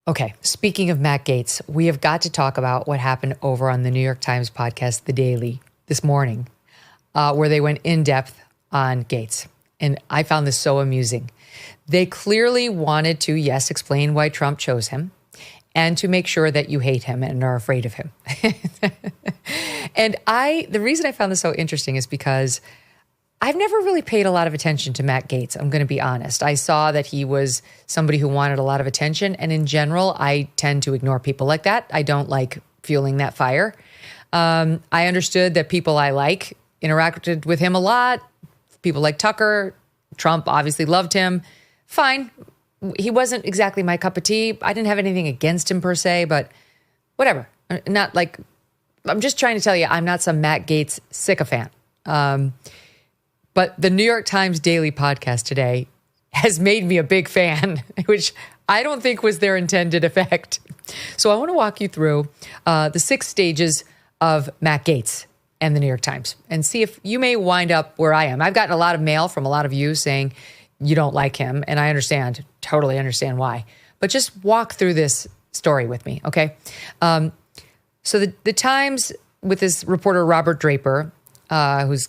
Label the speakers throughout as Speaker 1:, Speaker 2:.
Speaker 1: Okay, speaking of Matt Gaetz, we have got to talk about what happened over on the New York Times podcast, The Daily, this morning, where they went in depth on Gaetz. And I found this so amusing. They clearly wanted to, yes, explain why Trump chose him and to make sure that you hate him and are afraid of him. And the reason I found this so interesting is because I've never really paid a lot of attention to Matt Gaetz. I'm going to be honest. I saw that he was somebody who wanted a lot of attention. And in general, I tend to ignore people like that. I don't like fueling that fire. I understood that people I like interacted with him a lot. People like Tucker. Trump obviously loved him. Fine. He wasn't exactly my cup of tea. I didn't have anything against him per se, but whatever. Not like, I'm just trying to tell you, I'm not some Matt Gaetz sycophant. But the New York Times Daily podcast today has made me a big fan, which I don't think was their intended effect. So I want to walk you through the 6 stages of Matt Gaetz and the New York Times and see if you may wind up where I am. I've gotten a lot of mail from a lot of you saying you don't like him, and I understand, totally understand why. But just walk through this story with me, okay? So the Times, with this reporter Robert Draper, who's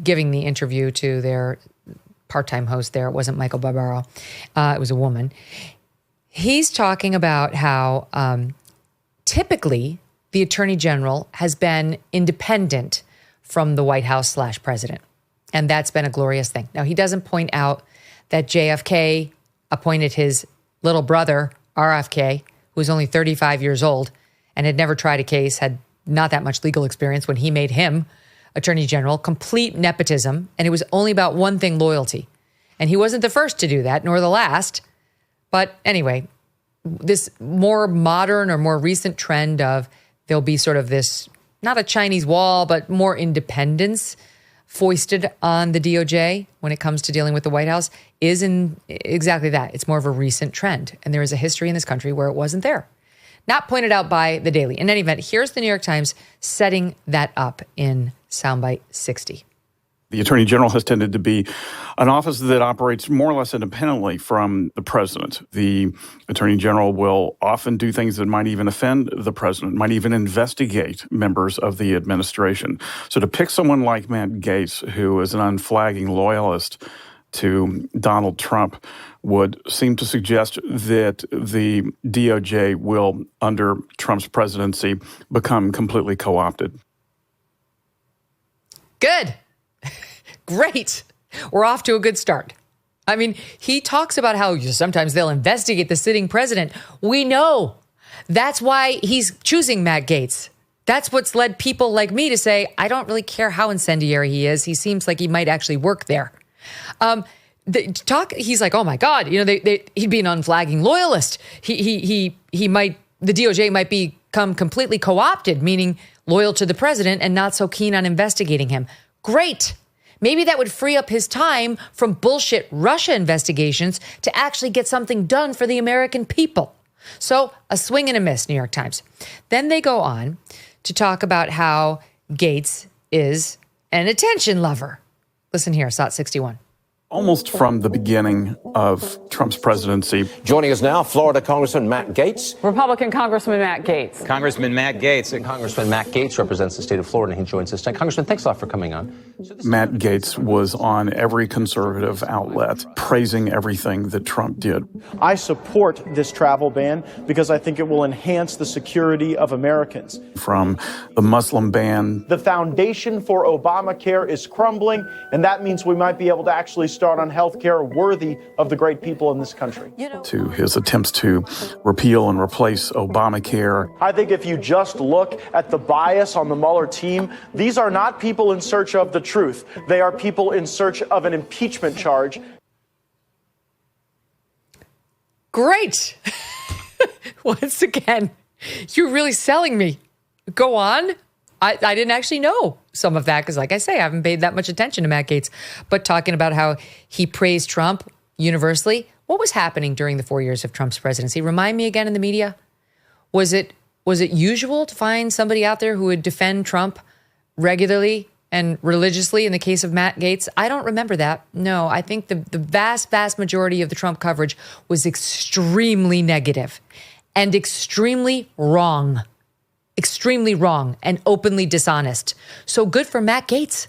Speaker 1: giving the interview to their part-time host there. It wasn't Michael Barbaro. It was a woman. He's talking about how typically the Attorney General has been independent from the White House / president. And that's been a glorious thing. Now, he doesn't point out that JFK appointed his little brother, RFK, who was only 35 years old and had never tried a case, had not that much legal experience when he made him Attorney General, complete nepotism, and it was only about one thing, loyalty. And he wasn't the first to do that, nor the last. But anyway, this more modern or more recent trend of there'll be sort of this, not a Chinese wall, but more independence foisted on the DOJ when it comes to dealing with the White House is in exactly that. It's more of a recent trend. And there is a history in this country where it wasn't there. Not pointed out by the Daily. In any event, here's the New York Times setting that up in soundbite 60.
Speaker 2: The Attorney General has tended to be an office that operates more or less independently from the president. The Attorney General will often do things that might even offend the president, might even investigate members of the administration. So to pick someone like Matt Gaetz, who is an unflagging loyalist to Donald Trump, would seem to suggest that the DOJ will, under Trump's presidency, become completely co-opted.
Speaker 1: Good. Great. We're off to a good start. I mean, he talks about how sometimes they'll investigate the sitting president. We know. That's why he's choosing Matt Gaetz. That's what's led people like me to say, I don't really care how incendiary he is. He seems like he might actually work there. He's like, oh my God, he'd be an unflagging loyalist. The DOJ might become completely co-opted, meaning loyal to the president and not so keen on investigating him. Great. Maybe that would free up his time from bullshit Russia investigations to actually get something done for the American people. So a swing and a miss, New York Times. Then they go on to talk about how Gaetz is an attention lover. Listen here, SOT 61.
Speaker 2: Almost from the beginning of Trump's presidency.
Speaker 3: Joining us now, Florida Congressman Matt Gaetz.
Speaker 4: Republican Congressman Matt Gaetz.
Speaker 3: Congressman Matt Gaetz. And Congressman Matt Gaetz represents the state of Florida, and he joins us tonight. Congressman, thanks a lot for coming on.
Speaker 2: Matt Gaetz was on every conservative outlet praising everything that Trump did.
Speaker 5: I support this travel ban because I think it will enhance the security of Americans.
Speaker 2: From the Muslim ban.
Speaker 5: The foundation for Obamacare is crumbling, and that means we might be able to actually start on health care worthy of the great people in this country.
Speaker 2: To his attempts to repeal and replace Obamacare.
Speaker 5: I think if you just look at the bias on the Mueller team, these are not people in search of the truth. They are people in search of an impeachment charge.
Speaker 1: Great. Once again, you're really selling me. Go on. I didn't actually know some of that because, like I say, I haven't paid that much attention to Matt Gaetz. But talking about how he praised Trump universally, what was happening during the 4 years of Trump's presidency? Remind me again in the media. Was it usual to find somebody out there who would defend Trump regularly and religiously in the case of Matt Gaetz? I don't remember that. No, I think the vast, vast majority of the Trump coverage was extremely negative. and extremely wrong and openly dishonest. So good for Matt Gaetz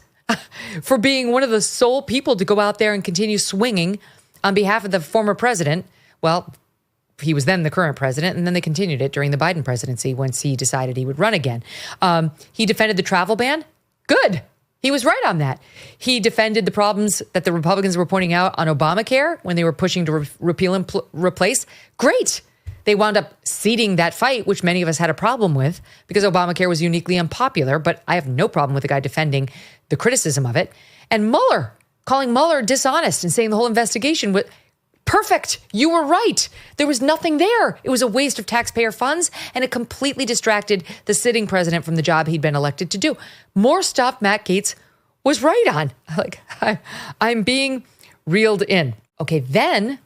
Speaker 1: for being one of the sole people to go out there and continue swinging on behalf of the former president. Well, he was then the current president, and then they continued it during the Biden presidency once he decided he would run again. He defended the travel ban. Good. He was right on that. He defended the problems that the Republicans were pointing out on Obamacare when they were pushing to repeal and replace. Great. They wound up ceding that fight, which many of us had a problem with because Obamacare was uniquely unpopular. But I have no problem with the guy defending the criticism of it. And Mueller, calling Mueller dishonest and saying the whole investigation was perfect. You were right. There was nothing there. It was a waste of taxpayer funds, and it completely distracted the sitting president from the job he'd been elected to do. More stuff Matt Gaetz was right on. Like, I'm being reeled in. Okay, then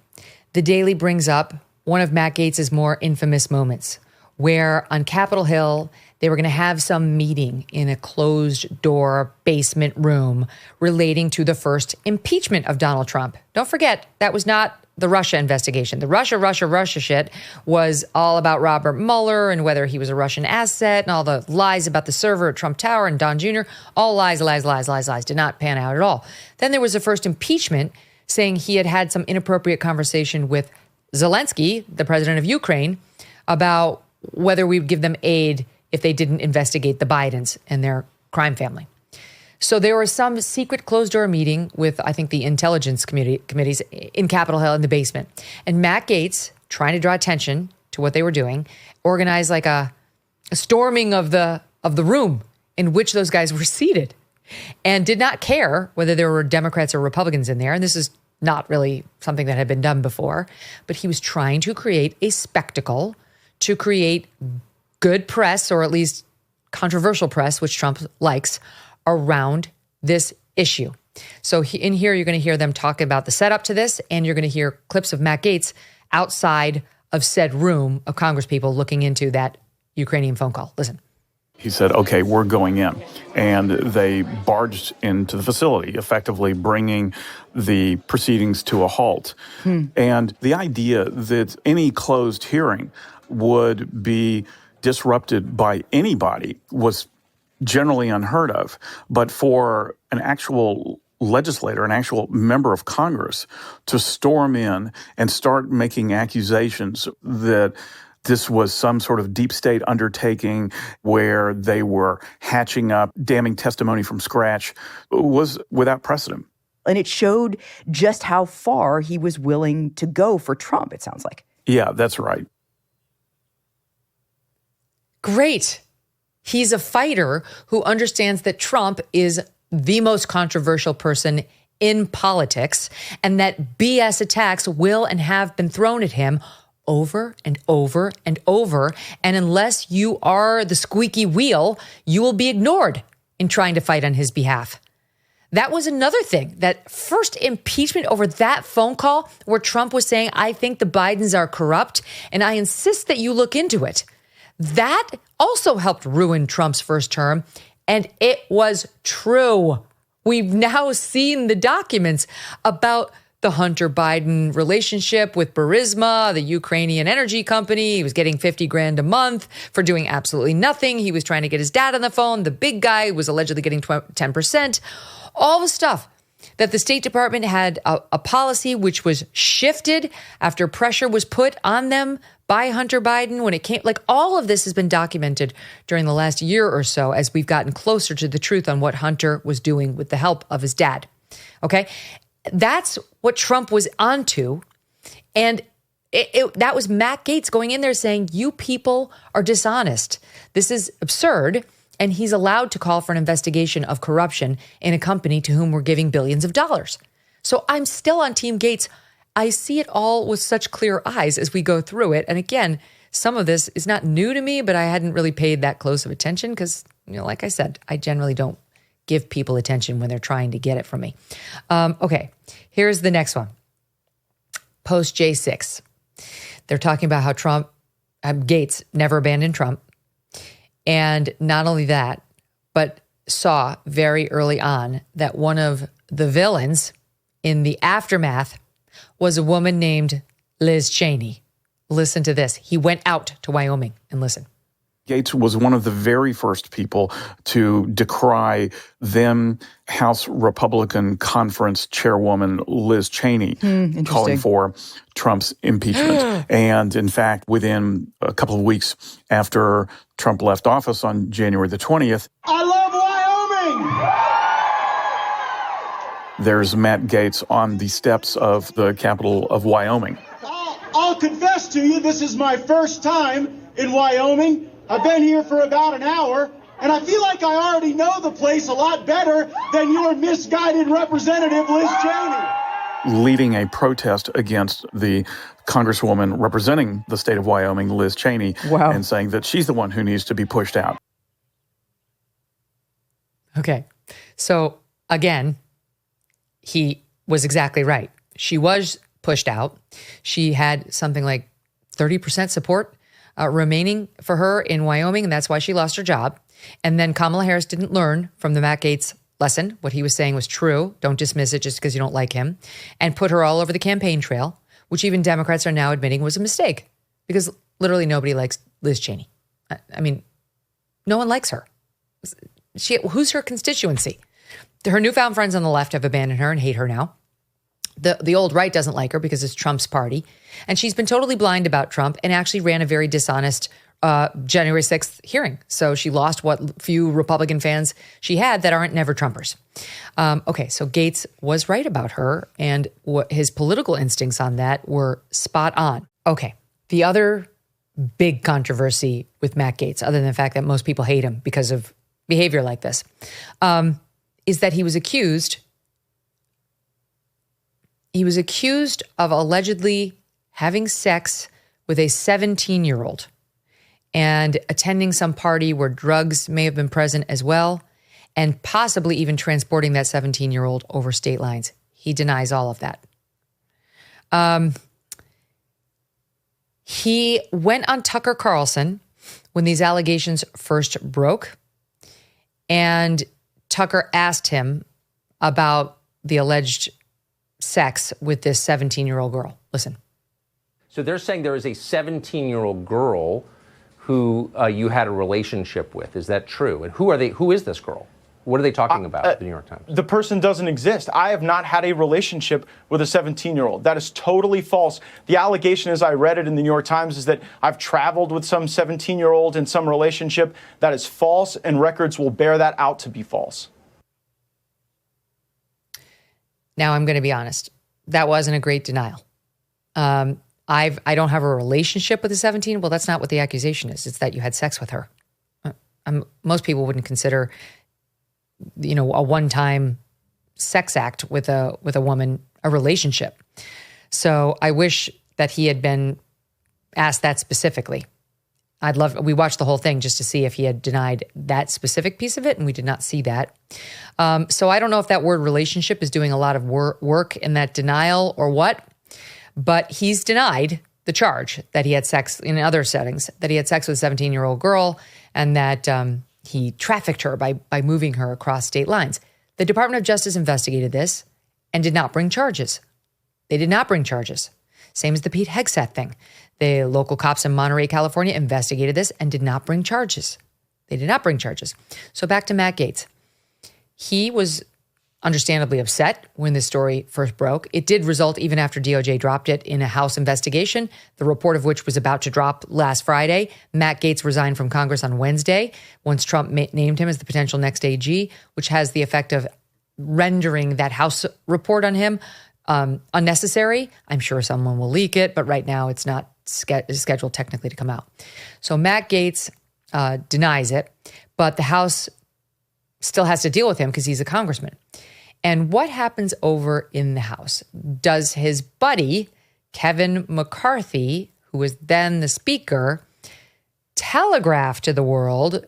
Speaker 1: the Daily brings up one of Matt Gaetz's more infamous moments, where on Capitol Hill, they were going to have some meeting in a closed-door basement room relating to the first impeachment of Donald Trump. Don't forget, that was not the Russia investigation. The Russia shit was all about Robert Mueller and whether he was a Russian asset and all the lies about the server at Trump Tower and Don Jr. All lies. Did not pan out at all. Then there was the first impeachment saying he had had some inappropriate conversation with Zelensky, the president of Ukraine, about whether we would give them aid if they didn't investigate the Bidens and their crime family. So there was some secret closed-door meeting with, I think, the intelligence committees in Capitol Hill in the basement. And Matt Gaetz, trying to draw attention to what they were doing, organized like a storming of the room in which those guys were seated and did not care whether there were Democrats or Republicans in there. And this is not really something that had been done before. But he was trying to create a spectacle, to create good press, or at least controversial press, which Trump likes, around this issue. So in here, you're going to hear them talk about the setup to this, and you're going to hear clips of Matt Gaetz outside of said room of congresspeople looking into that Ukrainian phone call. Listen.
Speaker 2: He said, okay, we're going in. And they barged into the facility, effectively bringing the proceedings to a halt. And the idea that any closed hearing would be disrupted by anybody was generally unheard of. But for an actual legislator, an actual member of Congress, to storm in and start making accusations that this was some sort of deep state undertaking where they were hatching up damning testimony from scratch was without precedent.
Speaker 6: And it showed just how far he was willing to go for Trump, it sounds like.
Speaker 2: Yeah, that's right.
Speaker 1: Great. He's a fighter who understands that Trump is the most controversial person in politics and that BS attacks will and have been thrown at him over and over and over. And unless you are the squeaky wheel, you will be ignored in trying to fight on his behalf. That was another thing, that first impeachment over that phone call where Trump was saying, I think the Bidens are corrupt and I insist that you look into it. That also helped ruin Trump's first term, and it was true. We've now seen the documents about the Hunter Biden relationship with Burisma, the Ukrainian energy company. He was getting $50,000 a month for doing absolutely nothing. He was trying to get his dad on the phone. The big guy was allegedly getting 10%. All the stuff that the State Department had a policy which was shifted after pressure was put on them by Hunter Biden when it came. Like, all of this has been documented during the last year or so as we've gotten closer to the truth on what Hunter was doing with the help of his dad. Okay? That's what Trump was onto. And that was Matt Gaetz going in there saying, you people are dishonest. This is absurd. And he's allowed to call for an investigation of corruption in a company to whom we're giving billions of dollars. So I'm still on Team Gaetz. I see it all with such clear eyes as we go through it. And again, some of this is not new to me, but I hadn't really paid that close of attention because, like I said, I generally don't give people attention when they're trying to get it from me. Okay, here's the next one. Post J6. They're talking about how Gaetz never abandoned Trump. And not only that, but saw very early on that one of the villains in the aftermath was a woman named Liz Cheney. Listen to this. He went out to Wyoming and listen.
Speaker 2: Gaetz was one of the very first people to decry then House Republican Conference Chairwoman Liz Cheney calling for Trump's impeachment. And in fact, within a couple of weeks after Trump left office on January the 20th,
Speaker 7: I love Wyoming!
Speaker 2: There's Matt Gaetz on the steps of the capital of Wyoming.
Speaker 7: I'll confess to you, this is my first time in Wyoming. I've been here for about an hour, and I feel like I already know the place a lot better than your misguided representative, Liz Cheney.
Speaker 2: Leading a protest against the congresswoman representing the state of Wyoming, Liz Cheney, and saying that she's the one who needs to be pushed out.
Speaker 1: Okay. So again, he was exactly right. She was pushed out. She had something like 30% support remaining for her in Wyoming, and that's why she lost her job. And then Kamala Harris didn't learn from the Matt Gaetz lesson. What he was saying was true. Don't dismiss it just because you don't like him. And put her all over the campaign trail, which even Democrats are now admitting was a mistake because literally nobody likes Liz Cheney. I mean, no one likes her. Who's her constituency? Her newfound friends on the left have abandoned her and hate her now. The old right doesn't like her because it's Trump's party. And she's been totally blind about Trump and actually ran a very dishonest January 6th hearing. So she lost what few Republican fans she had that aren't never Trumpers. Okay, so Gaetz was right about her, and his political instincts on that were spot on. Okay, the other big controversy with Matt Gaetz, other than the fact that most people hate him because of behavior like this, is that he was accused of allegedly having sex with a 17-year-old and attending some party where drugs may have been present as well, and possibly even transporting that 17-year-old over state lines. He denies all of that. He went on Tucker Carlson when these allegations first broke, and Tucker asked him about the alleged sex with this 17-year-old girl. Listen.
Speaker 3: So they're saying there is a 17-year-old girl who you had a relationship with. Is that true? And who are they? Who is this girl? What are they talking about, the New York Times?
Speaker 5: The person doesn't exist. I have not had a relationship with a 17-year-old. That is totally false. The allegation, as I read it in the New York Times, is that I've traveled with some 17-year-old in some relationship. That is false, and records will bear that out to be false.
Speaker 1: Now, I'm going to be honest. That wasn't a great denial. I don't have a relationship with a 17. Well, that's not what the accusation is. It's that you had sex with her. Most people wouldn't consider, a one-time sex act with a woman a relationship. So I wish that he had been asked that specifically. We watched the whole thing just to see if he had denied that specific piece of it, and we did not see that. So I don't know if that word relationship is doing a lot of work in that denial or what, but he's denied the charge that he had sex in other settings, that he had sex with a 17-year-old girl, and that he trafficked her by moving her across state lines. The Department of Justice investigated this and did not bring charges. They did not bring charges. Same as the Pete Hegseth thing. The local cops in Monterey, California investigated this and did not bring charges. They did not bring charges. So back to Matt Gaetz. He was understandably upset when this story first broke. It did result, even after DOJ dropped it, in a House investigation, the report of which was about to drop last Friday. Matt Gaetz resigned from Congress on Wednesday once Trump named him as the potential next AG, which has the effect of rendering that House report on him unnecessary. I'm sure someone will leak it, but right now it's not scheduled technically to come out. So Matt Gaetz denies it, but the House still has to deal with him because he's a congressman. And what happens over in the House? Does his buddy, Kevin McCarthy, who was then the speaker, telegraph to the world,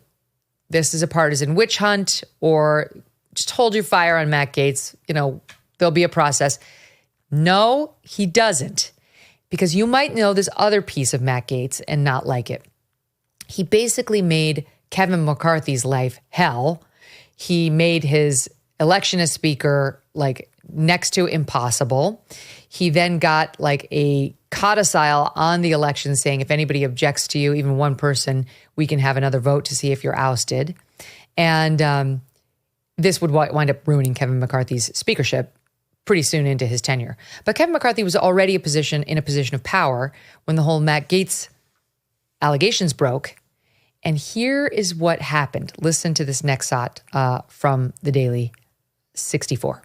Speaker 1: this is a partisan witch hunt, or just hold your fire on Matt Gaetz, there'll be a process? No, he doesn't. Because you might know this other piece of Matt Gaetz and not like it. He basically made Kevin McCarthy's life hell. He made his election as speaker like next to impossible. He then got like a codicil on the election, saying if anybody objects to you, even one person, we can have another vote to see if you're ousted. And this would wind up ruining Kevin McCarthy's speakership pretty soon into his tenure. But Kevin McCarthy was already in a position of power when the whole Matt Gaetz allegations broke. And here is what happened. Listen to this next shot from the Daily 64.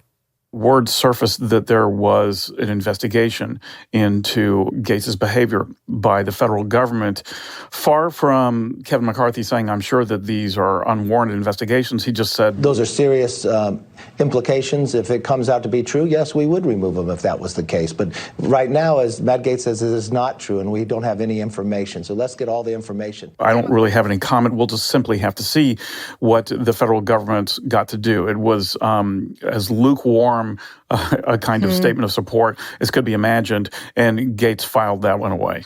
Speaker 2: Word surfaced that there was an investigation into Gaetz's behavior by the federal government. Far from Kevin McCarthy saying, I'm sure that these are unwarranted investigations, he just said,
Speaker 8: those are serious implications. If it comes out to be true, yes, we would remove them if that was the case. But right now, as Matt Gaetz says, it is not true, and we don't have any information. So let's get all the information.
Speaker 2: I don't really have any comment. We'll just simply have to see what the federal government got to do. It was as lukewarm a kind of statement of support as could be imagined, and Gaetz filed that one away.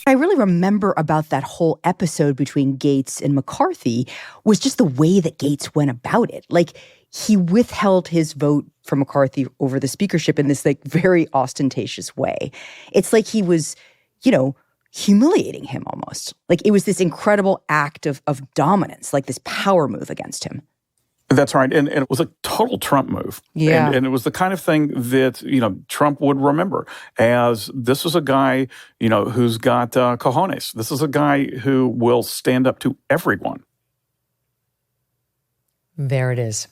Speaker 6: I really remember about that whole episode between Gaetz and McCarthy was just the way that Gaetz went about it. Like, he withheld his vote for McCarthy over the speakership in this very ostentatious way. It's like he was, humiliating him almost. Like, it was this incredible act of dominance, like this power move against him.
Speaker 2: That's right. And it was a total Trump move.
Speaker 6: Yeah.
Speaker 2: And it was the kind of thing that, Trump would remember as this is a guy, who's got cojones. This is a guy who will stand up to everyone.
Speaker 1: There it is.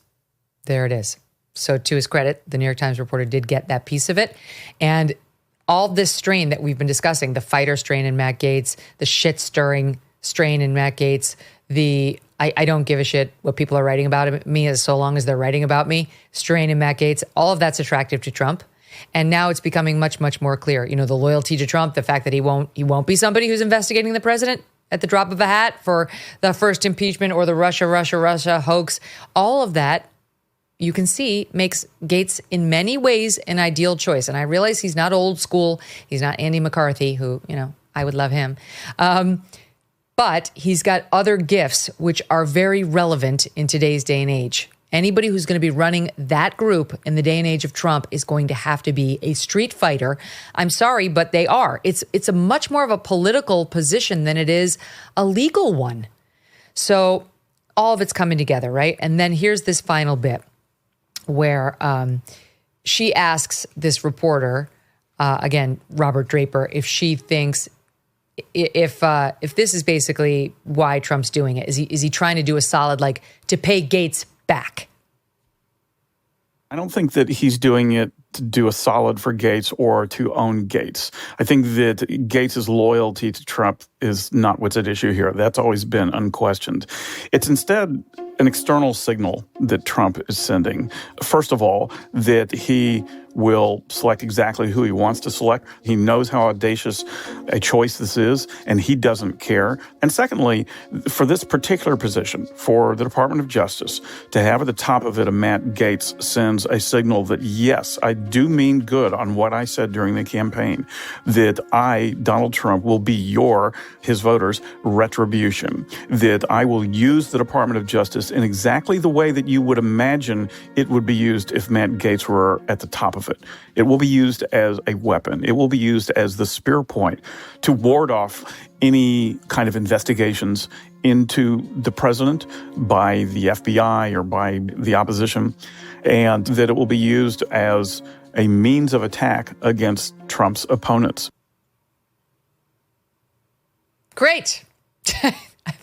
Speaker 1: There it is. So to his credit, the New York Times reporter did get that piece of it. And all this strain that we've been discussing, the fighter strain in Matt Gaetz, the shit-stirring strain in Matt Gaetz, I don't give a shit what people are writing about me as so long as they're writing about me, strain in Matt Gaetz, all of that's attractive to Trump. And now it's becoming much, much more clear. The loyalty to Trump, the fact that he won't be somebody who's investigating the president at the drop of a hat for the first impeachment or the Russia hoax. All of that, you can see, makes Gaetz in many ways an ideal choice. And I realize he's not old school. He's not Andy McCarthy, who, I would love him. But he's got other gifts which are very relevant in today's day and age. Anybody who's going to be running that group in the day and age of Trump is going to have to be a street fighter. I'm sorry, but they are. It's a much more of a political position than it is a legal one. So all of it's coming together, right? And then here's this final bit where she asks this reporter, again, Robert Draper, if she thinks if this is basically why Trump's doing it. Is he trying to do a solid, to pay Gaetz back?
Speaker 2: I don't think that he's doing it to do a solid for Gaetz or to own Gaetz. I think that Gaetz's loyalty to Trump is not what's at issue here. That's always been unquestioned. It's instead an external signal that Trump is sending. First of all, that he will select exactly who he wants to select. He knows how audacious a choice this is, and he doesn't care. And secondly, for this particular position, for the Department of Justice, to have at the top of it a Matt Gaetz sends a signal that, yes, I do mean good on what I said during the campaign, that I, Donald Trump, will be his voters' retribution, that I will use the Department of Justice in exactly the way that you would imagine it would be used if Matt Gaetz were at the top of it. It will be used as a weapon. It will be used as the spear point to ward off any kind of investigations into the president by the FBI or by the opposition, and that it will be used as a means of attack against Trump's opponents.
Speaker 1: Great.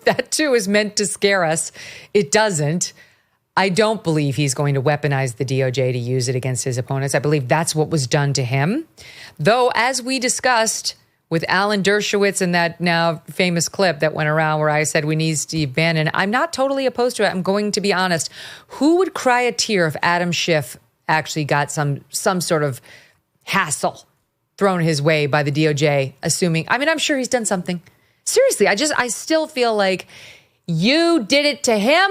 Speaker 1: That too is meant to scare us. It doesn't. I don't believe he's going to weaponize the DOJ to use it against his opponents. I believe that's what was done to him. Though, as we discussed with Alan Dershowitz in that now famous clip that went around where I said we need Steve Bannon, I'm not totally opposed to it. I'm going to be honest. Who would cry a tear if Adam Schiff actually got some sort of hassle thrown his way by the DOJ, assuming, I'm sure he's done something. Seriously, I still feel like you did it to him.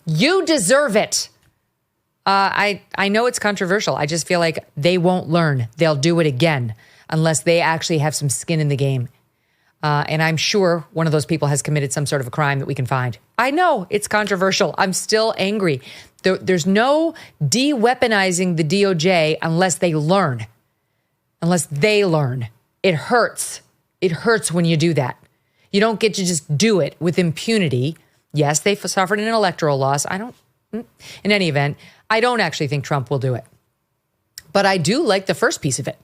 Speaker 1: You deserve it. I know it's controversial. I just feel like they won't learn. They'll do it again unless they actually have some skin in the game. And I'm sure one of those people has committed some sort of a crime that we can find. I know it's controversial. I'm still angry. There's no de-weaponizing the DOJ unless they learn. Unless they learn. It hurts. It hurts when you do that. You don't get to just do it with impunity. Yes, they suffered an electoral loss. In any event, I don't actually think Trump will do it. But I do like the first piece of it,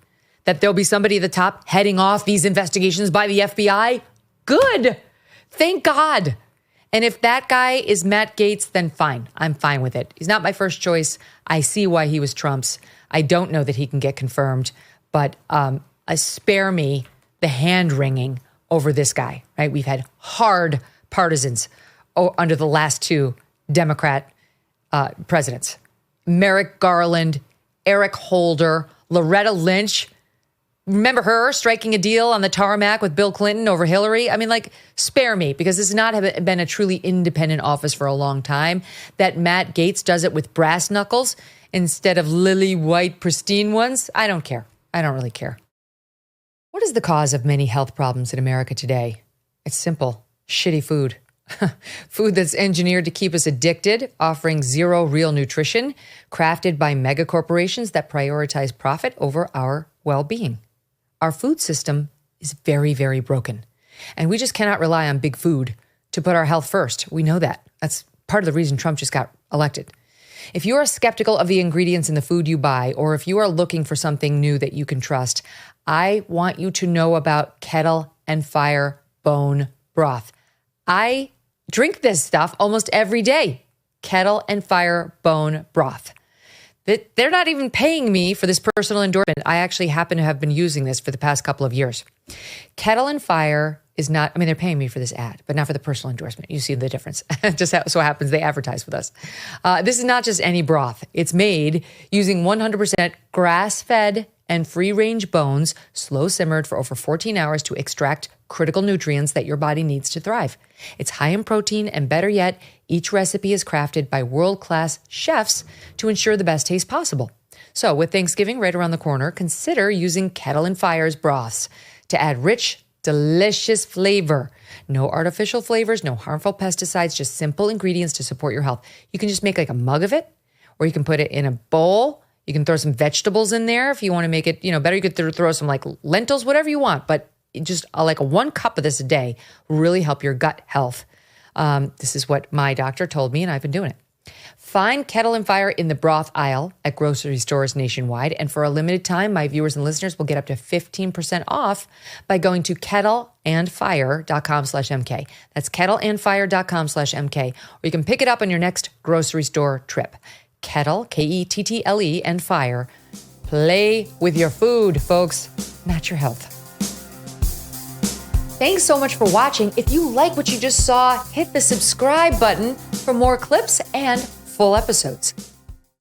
Speaker 1: that there'll be somebody at the top heading off these investigations by the FBI. Good. Thank God. And if that guy is Matt Gaetz, then fine. I'm fine with it. He's not my first choice. I see why he was Trump's. I don't know that he can get confirmed, but spare me the hand-wringing over this guy, right? We've had hard partisans under the last two Democrat presidents. Merrick Garland, Eric Holder, Loretta Lynch. Remember her striking a deal on the tarmac with Bill Clinton over Hillary? I mean, spare me, because this has not been a truly independent office for a long time. That Matt Gaetz does it with brass knuckles instead of lily white, pristine ones. I don't care. I don't really care. What is the cause of many health problems in America today? It's simple. Shitty food. Food that's engineered to keep us addicted, offering zero real nutrition, crafted by mega corporations that prioritize profit over our well-being. Our food system is very, very broken. And we just cannot rely on big food to put our health first. We know that. That's part of the reason Trump just got elected. If you are skeptical of the ingredients in the food you buy, or if you are looking for something new that you can trust, I want you to know about Kettle and Fire bone broth. I drink this stuff almost every day. Kettle and Fire bone broth. They're not even paying me for this personal endorsement. I actually happen to have been using this for the past couple of years. Kettle and Fire is not, they're paying me for this ad, but not for the personal endorsement. You see the difference. Just so happens they advertise with us. This is not just any broth. It's made using 100% grass-fed and free-range bones, slow simmered for over 14 hours to extract critical nutrients that your body needs to thrive. It's high in protein, and better yet, each recipe is crafted by world-class chefs to ensure the best taste possible. So with Thanksgiving right around the corner, consider using Kettle and Fire's broths to add rich, delicious flavor. No artificial flavors, no harmful pesticides, just simple ingredients to support your health. You can just make a mug of it, or you can put it in a bowl. You can throw some vegetables in there if you want to make it, better. You could throw some lentils, whatever you want, but just a 1 cup of this a day will really help your gut health. This is what my doctor told me, and I've been doing it. Find Kettle and Fire in the broth aisle at grocery stores nationwide. And for a limited time, my viewers and listeners will get up to 15% off by going to kettleandfire.com/MK. That's kettleandfire.com/MK. Or you can pick it up on your next grocery store trip. Kettle, Kettle, and Fire. Play with your food, folks, not your health. Thanks so much for watching. If you like what you just saw, hit the subscribe button for more clips and full episodes.